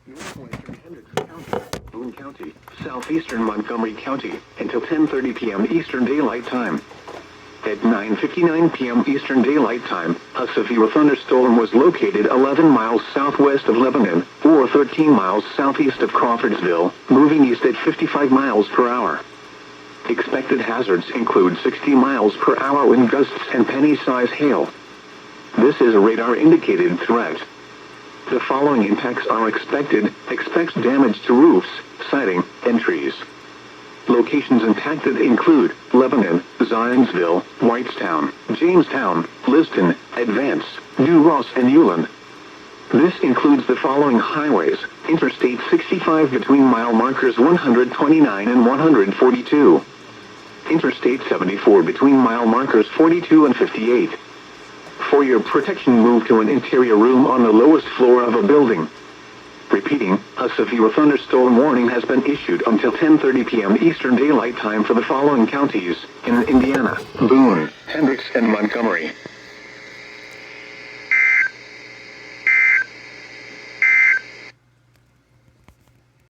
northwestern Hendricks County, Boone County, southeastern Montgomery County, until 10:30 p.m. Eastern Daylight Time. At 9:59 p.m. Eastern Daylight Time, a severe thunderstorm was located 11 miles southwest of Lebanon, or 13 miles southeast of Crawfordsville, moving east at 55 miles per hour. Expected hazards include 60 miles per hour wind gusts and penny-size hail. This is a radar-indicated threat. The following impacts are expected. Expect damage to roofs, siding, and trees. Locations impacted include Lebanon, Zionsville, Whitestown, Jamestown, Liston, Advance, New Ross, and Ulan. This includes the following highways: Interstate 65 between mile markers 129 and 142. Interstate 74 between mile markers 42 and 58. For your protection, move to an interior room on the lowest floor of a building. Repeating, a severe thunderstorm warning has been issued until 10:30 p.m. Eastern Daylight Time for the following counties in Indiana: Boone, Hendricks, and Montgomery.